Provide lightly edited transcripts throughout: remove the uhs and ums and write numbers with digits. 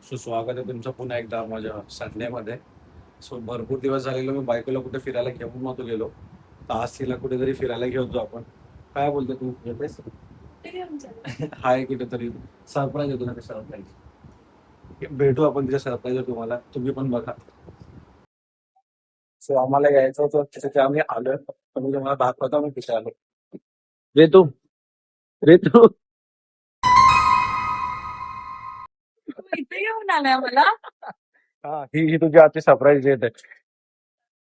सुस्वागत आहे तुमचं पुन्हा एकदा माझ्या संडेमध्ये. सो भरपूर दिवस झालेलो मी बायकोला कुठे फिरायला घेऊन नव्हतो गेलो. तर आज तिला कुठेतरी फिरायला घेऊन जाऊ आपण. काय बोलतो तू येतेस? हाय कुठेतरी सरप्राईज आहे तुला सरप्राईज. भेटू आपण तिच्या सरप्राईज तुम्हाला तुम्ही पण बघा. सो आम्हाला यायचं होतं तिथे आम्ही आलोय पण मी तुम्हाला दाखवतो आम्ही तिथे आलो. रेतू रेतू इथे घेऊन आलाय मला. हा ही तुझी आजची सरप्राईज डेट आहे.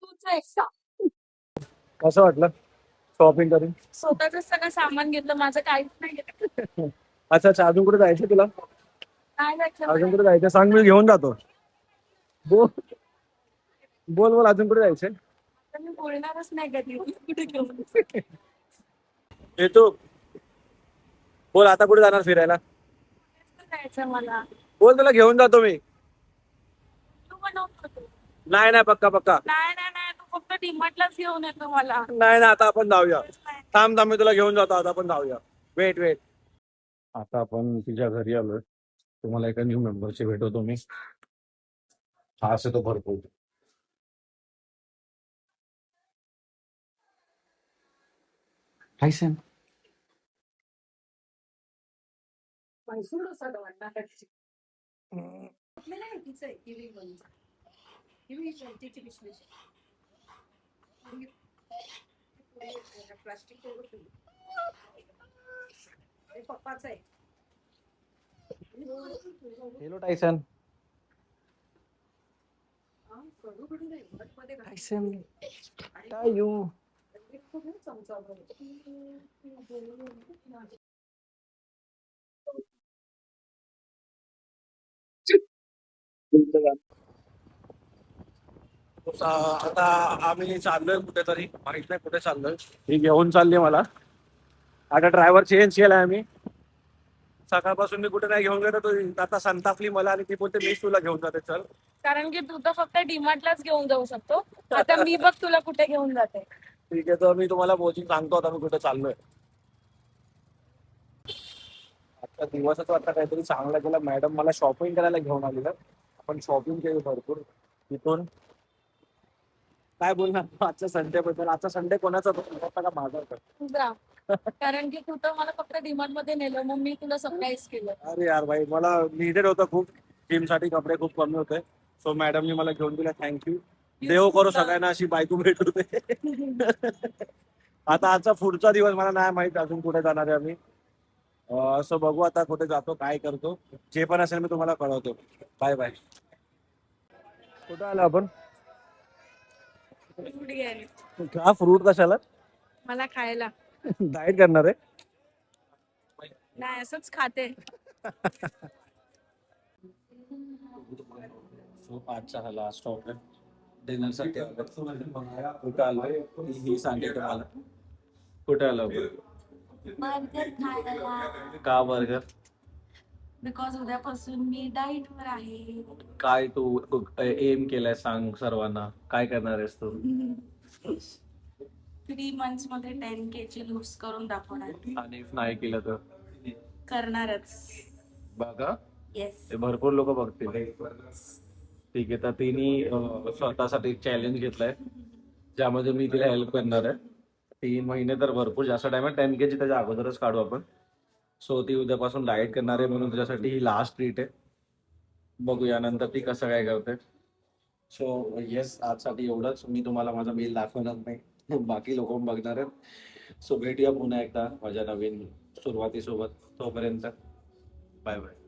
तुझं एकटा कसं वाटलं शॉपिंग करून? स्वतःच सगळं सामान घेतलं, माझं काहीच नाही घेतलं. अच्छा अच्छा अजून कुठे जायचं तुला? काय जायचं अजून मला? कुठे जायचं सांग मी घेऊन जातो. बोल बोल बोल अजून कुठे जायचंय? तर मी बोलणारच नाही कधी कुठे घेऊन हे तू बोल आता कुठे जाणार फिरायला? जायचं मला. बोल तुला घेऊन जातो मी. तू बनवतो तू. नाही नाही पक्का पक्का. नाही नाही नाही, तू फक्त डीमार्टलाच घेऊन येतो मला. नाही ना आता आपण जाऊया. नाही. थांब थांब मी तुला घेऊन जातो आता आपण जाऊया. Wait wait. आता आपण तिच्या घरी आलोय. तुम्हाला एका न्यू मेंबरची भेटवतो मी. हा असे तो भरपूर. हाय सॅम. म्हैसूर डोसा वाटणार. आपल्याला माहितीच आहे किवी बनवून. किवी शेवटीची पिशवी. प्लास्टिक पप्पाच आहे. Hello Tyson. टायसन काय यू? आता आम्ही चाललोय कुठेतरी माहित नाही कुठे चाललोय. ही घेऊन चालली मला. आता ड्रायव्हर चेंज केलाय आम्ही. सकाळपासून मी कुठे नाही घेऊन गेलो तो आता संतापली मला आणि ती बोलते मीच तुला घेऊन जाते चल. कारण की तू तर फक्त डीमार्टलाच घेऊन जाऊ शकतो. आता मी बघ तुला कुठे घेऊन जाते. ठीक आहे तर मी तुम्हाला बोचिंग सांगतो आता मी कुठे चाललोय. आता दिवसच वाटतं काहीतरी चांगला केला. मॅडम मला शॉपिंग करायला घेऊन आलेलं. आपण शॉपिंग केली भरपूर तिथून. काय बोलणार आजच्या संडे बद्दल? आजचा संडे कोणाचा का माझा? तुझा. कारण की तू तर मला फक्त डीमार्ट मध्ये नेलं, मग मी तुला सरप्राईज केलं. अरे यार भाई मला निडेड होतं खूप. जिम साठी कपडे खूप कमी होते. सो मॅडमनी मला घेऊन दिला. थँक्यू. देव करो सगळ्यांना अशी बायको भेटू दे. आता आजचा पुढचा दिवस मला नाही माहित अजून कुठे जाणार आहे आम्ही. असं बघू आता कुठे जातो काय करतो. जे पण असेल मी तुम्हाला कळवतो. Bye bye. कुठं आलो आपण? फ्रूट घ्यायला. का फ्रूट कशाला? मला खायला. डाएट करणार आहे? नाही असंच खाते. आजचा हा लास्ट स्टॉप आहे डिनर साठी. कुठं आलोय ही सांगते तुम्हाला. कुठे आलो? बर्गर खायला. का बर्गर? बिकॉज उद्यापासून मी डाईट वर आहे. काय तू एम केलाय सांग सर्वांना. काय करणार आहेस तू? 3 months मध्ये 10 kg लूज करून दाखवणार. आणि नाही केलं तर करणारच. बघा येस. ते भरपूर लोक बघतील. ठीक आहे तर तिने स्वतःसाठी चॅलेंज घेतलाय ज्यामध्ये मी तिला हेल्प करणार आहे. 3 महिने तर भरपूर जास्त टाइम आहे. 10 kg त्याच्या अगोदरच काढू आपण. सो ती उद्यापासून डाएट करणार आहे म्हणून त्याच्यासाठी ही लास्ट ट्रीट आहे. बघूया नंतर ती कसं काय करते. सो येस आजसाठी एवढंच. मी तुम्हाला माझा मेल दाखवणार नाही. बाकी लोक बघणार आहेत. सो भेटूया पुन्हा एकदा माझ्या नवीन सुरुवातीसोबत. तोपर्यंत बाय बाय.